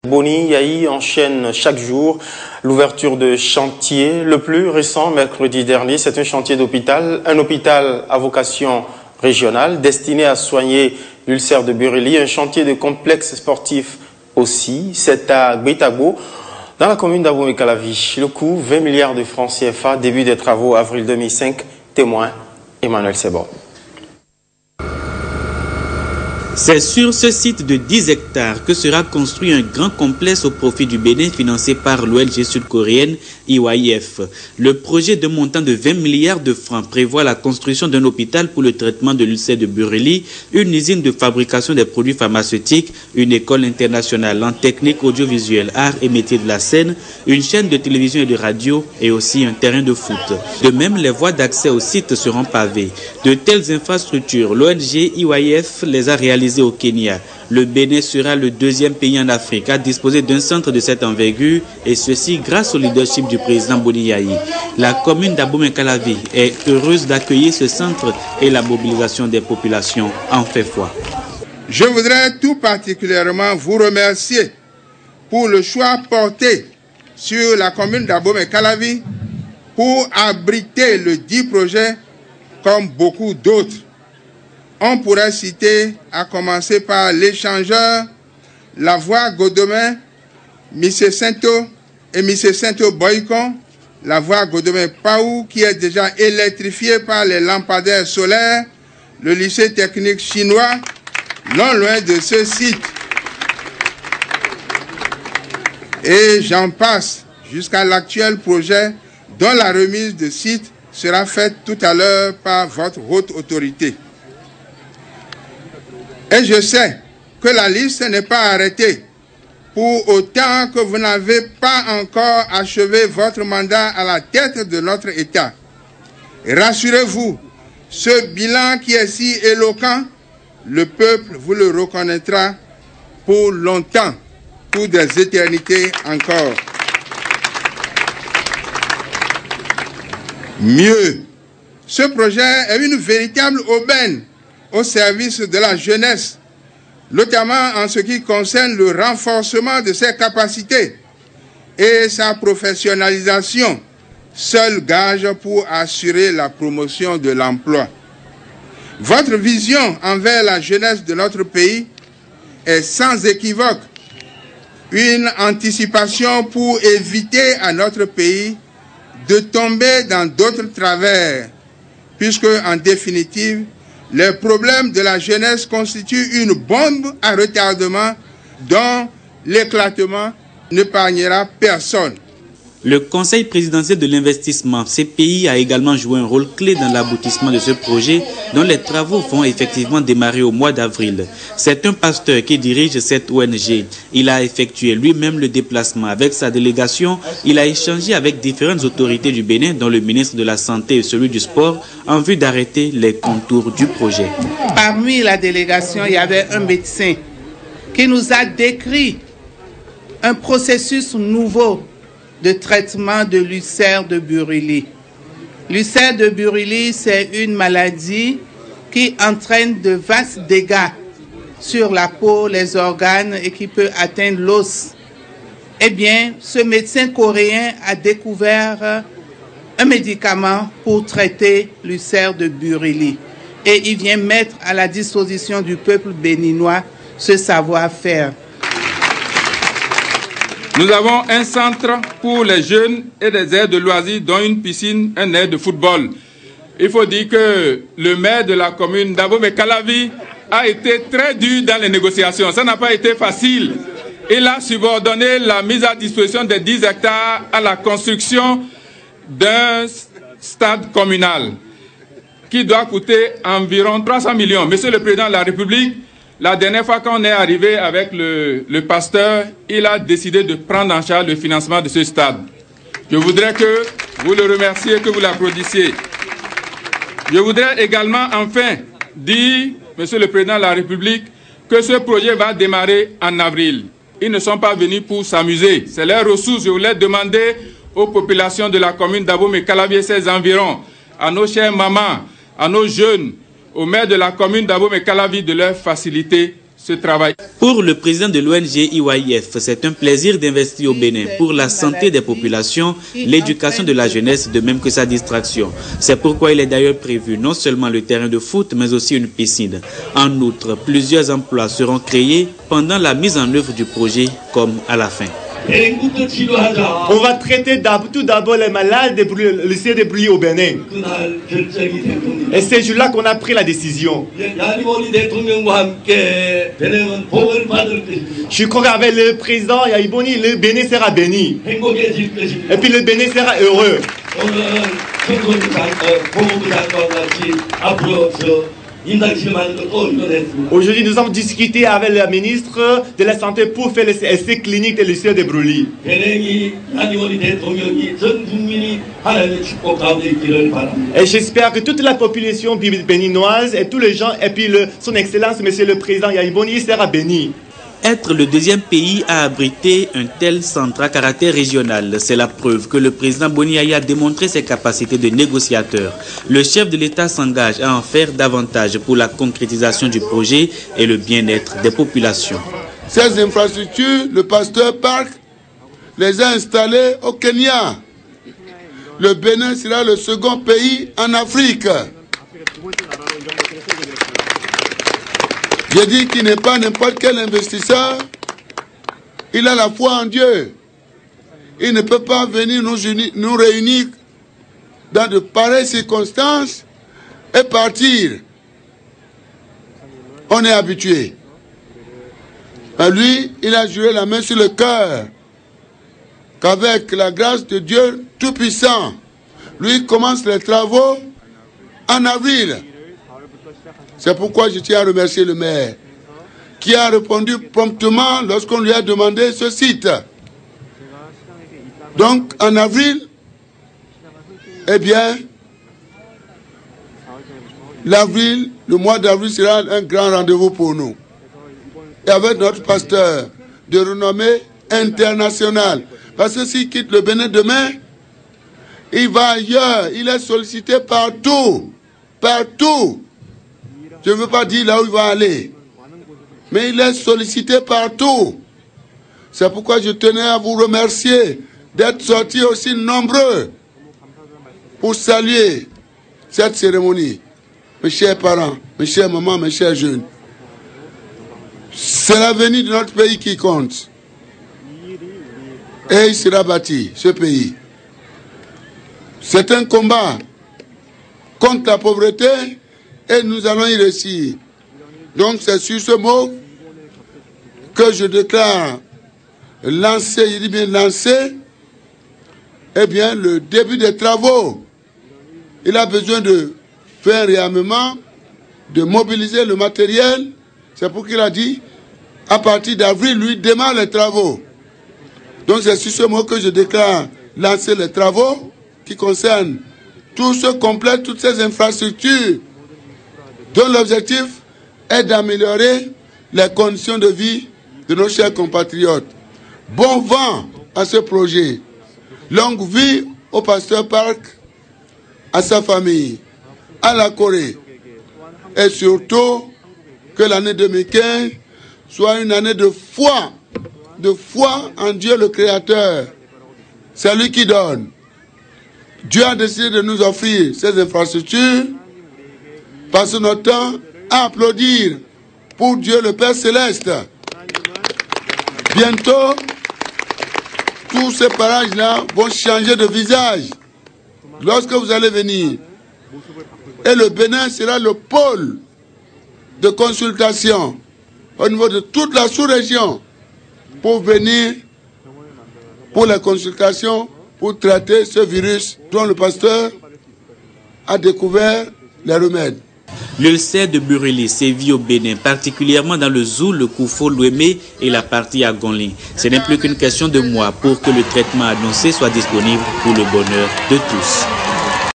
Boni Yayi enchaîne chaque jour l'ouverture de chantiers. Le plus récent, mercredi dernier, c'est un chantier d'hôpital, un hôpital à vocation régionale destiné à soigner l'ulcère de Bureli, un chantier de complexe sportif aussi. C'est à Gbetagbo, dans la commune d'Abomey-Calavi. Le coût, 20 milliards de francs CFA, début des travaux avril 2005. Témoin, Emmanuel Sebon. C'est sur ce site de 10 hectares que sera construit un grand complexe au profit du Bénin financé par l'ONG sud-coréenne EYF. Le projet de montant de 20 milliards de francs prévoit la construction d'un hôpital pour le traitement de l'ulcère de Bureli, une usine de fabrication des produits pharmaceutiques, une école internationale en technique audiovisuelle, arts et métiers de la scène, une chaîne de télévision et de radio et aussi un terrain de foot. De même, les voies d'accès au site seront pavées. De telles infrastructures, l'ONG EYF les a réalisées au Kenya. Le Bénin sera le deuxième pays en Afrique à disposer d'un centre de cette envergure et ceci grâce au leadership du président Boni Yayi. La commune d'Abomey-Calavi est heureuse d'accueillir ce centre et la mobilisation des populations en fait foi. Je voudrais tout particulièrement vous remercier pour le choix porté sur la commune d'Abomey-Calavi pour abriter le dit projet comme beaucoup d'autres. On pourrait citer, à commencer par l'échangeur, la voie Godomain, Mise Sento et Mise Sento Boycon, la voie Godomain-Paou qui est déjà électrifiée par les lampadaires solaires, le lycée technique chinois, non loin de ce site. Et j'en passe jusqu'à l'actuel projet dont la remise de site sera faite tout à l'heure par votre haute autorité. Et je sais que la liste n'est pas arrêtée pour autant que vous n'avez pas encore achevé votre mandat à la tête de notre État. Et rassurez-vous, ce bilan qui est si éloquent, le peuple vous le reconnaîtra pour longtemps, pour des éternités encore. Mieux, ce projet est une véritable aubaine au service de la jeunesse, notamment en ce qui concerne le renforcement de ses capacités et sa professionnalisation, seul gage pour assurer la promotion de l'emploi. Votre vision envers la jeunesse de notre pays est sans équivoque une anticipation pour éviter à notre pays de tomber dans d'autres travers, puisque en définitive, les problèmes de la jeunesse constituent une bombe à retardement dont l'éclatement n'épargnera personne. Le Conseil présidentiel de l'investissement, CPI, a également joué un rôle clé dans l'aboutissement de ce projet dont les travaux vont effectivement démarrer au mois d'avril. C'est un pasteur qui dirige cette ONG. Il a effectué lui-même le déplacement avec sa délégation. Il a échangé avec différentes autorités du Bénin, dont le ministre de la Santé et celui du Sport, en vue d'arrêter les contours du projet. Parmi la délégation, il y avait un médecin qui nous a décrit un processus nouveau de traitement de l'ulcère de Bureli. L'ulcère de Bureli, c'est une maladie qui entraîne de vastes dégâts sur la peau, les organes et qui peut atteindre l'os. Eh bien, ce médecin coréen a découvert un médicament pour traiter l'ulcère de Bureli. Et il vient mettre à la disposition du peuple béninois ce savoir-faire. Nous avons un centre pour les jeunes et des aires de loisirs, dont une piscine, un aire de football. Il faut dire que le maire de la commune d'Abomey-Calavi a été très dur dans les négociations. Ça n'a pas été facile. Il a subordonné la mise à disposition des 10 hectares à la construction d'un stade communal qui doit coûter environ 300 millions. Monsieur le Président de la République, la dernière fois qu'on est arrivé avec le pasteur, il a décidé de prendre en charge le financement de ce stade. Je voudrais que vous le remerciez, que vous l'applaudissiez. Je voudrais également enfin dire, Monsieur le Président de la République, que ce projet va démarrer en avril. Ils ne sont pas venus pour s'amuser. C'est leurs ressources. Je voulais demander aux populations de la commune d'Abomey-Calavi et ses environs, à nos chères mamans, à nos jeunes, aux maires de la commune d'Abomey-Calavi de leur faciliter ce travail. Pour le président de l'ONG IYF, c'est un plaisir d'investir au Bénin pour la santé des populations, l'éducation de la jeunesse, de même que sa distraction. C'est pourquoi il est d'ailleurs prévu non seulement le terrain de foot, mais aussi une piscine. En outre, plusieurs emplois seront créés pendant la mise en œuvre du projet comme à la fin. On va traiter tout d'abord les malades de lycée de Brûlis au Bénin. Et c'est jour-là qu'on a pris la décision. Je crois qu'avec le président Yaïboni, le Bénin sera béni. Et puis le Bénin sera heureux. Aujourd'hui, nous avons discuté avec le ministre de la Santé pour faire les essais cliniques des lycées de Brûlis. Et j'espère que toute la population béninoise et tous les gens, et puis son Excellence, Monsieur le Président Yaïboni, sera béni. Être le deuxième pays à abriter un tel centre à caractère régional, c'est la preuve que le président Boni Yaya a démontré ses capacités de négociateur. Le chef de l'État s'engage à en faire davantage pour la concrétisation du projet et le bien-être des populations. Ces infrastructures, le Pasteur Park les a installées au Kenya. Le Bénin sera le second pays en Afrique. Je dis qu'il n'est pas n'importe quel investisseur. Il a la foi en Dieu. Il ne peut pas venir nous réunir dans de pareilles circonstances et partir. On est habitué. Mais lui, il a juré la main sur le cœur qu'avec la grâce de Dieu Tout-Puissant, lui commence les travaux en avril. C'est pourquoi je tiens à remercier le maire qui a répondu promptement lorsqu'on lui a demandé ce site. Donc en avril, eh bien, le mois d'avril sera un grand rendez-vous pour nous. Et avec notre pasteur de renommée internationale. Parce que s'il quitte le Bénin demain, il va ailleurs. Il est sollicité partout. Partout. Je ne veux pas dire là où il va aller. Mais il est sollicité partout. C'est pourquoi je tenais à vous remercier d'être sortis aussi nombreux pour saluer cette cérémonie. Mes chers parents, mes chères mamans, mes chers jeunes. C'est l'avenir de notre pays qui compte. Et il sera bâti, ce pays. C'est un combat contre la pauvreté et nous allons y réussir. Donc c'est sur ce mot que je déclare lancer, je dis bien lancer, eh bien le début des travaux. Il a besoin de faire un réarmement, de mobiliser le matériel. C'est pour qu'il a dit, à partir d'avril, lui démarre les travaux. Donc c'est sur ce mot que je déclare lancer les travaux qui concernent tout ce complet, toutes ces infrastructures dont l'objectif est d'améliorer les conditions de vie de nos chers compatriotes. Bon vent à ce projet. Longue vie au Pasteur Park, à sa famille, à la Corée. Et surtout, que l'année 2015 soit une année de foi en Dieu le Créateur. C'est lui qui donne. Dieu a décidé de nous offrir ces infrastructures. Passons notre temps à applaudir pour Dieu le Père Céleste. Bientôt, tous ces parages-là vont changer de visage lorsque vous allez venir. Et le Bénin sera le pôle de consultation au niveau de toute la sous-région pour venir pour la consultation, pour traiter ce virus dont le pasteur a découvert les remèdes. L'ulcère de Bureli sévit au Bénin, particulièrement dans le Zou, le Koufo, l'Ouémé et la partie Agonli. Ce n'est plus qu'une question de mois pour que le traitement annoncé soit disponible pour le bonheur de tous.